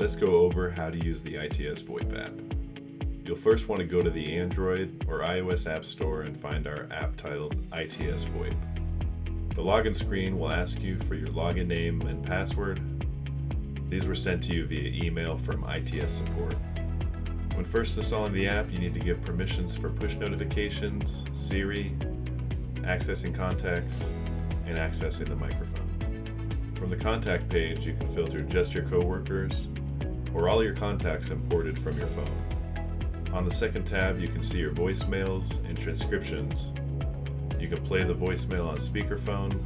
Let's go over how to use the ITS VoIP app. You'll first want to go to the Android or iOS App Store and find our app titled ITS VoIP. The login screen will ask you for your login name and password. These were sent to you via email from ITS support. When first installing the app, you need to give permissions for push notifications, Siri, accessing contacts, and accessing the microphone. From the contact page, you can filter just your coworkers or all your contacts imported from your phone. On the second tab, you can see your voicemails and transcriptions. You can play the voicemail on speakerphone,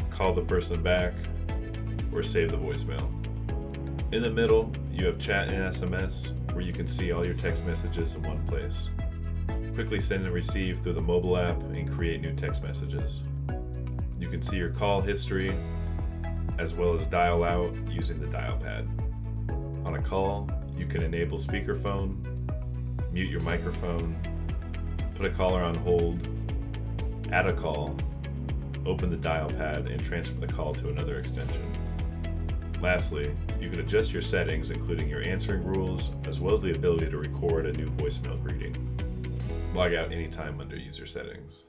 call the person back, or save the voicemail. In the middle, you have chat and SMS, where you can see all your text messages in one place. Quickly send and receive through the mobile app and create new text messages. You can see your call history, as well as dial out using the dial pad. On a call, you can enable speakerphone, mute your microphone, put a caller on hold, add a call, open the dial pad, and transfer the call to another extension. Lastly, you can adjust your settings, including your answering rules, as well as the ability to record a new voicemail greeting. Log out anytime under User Settings.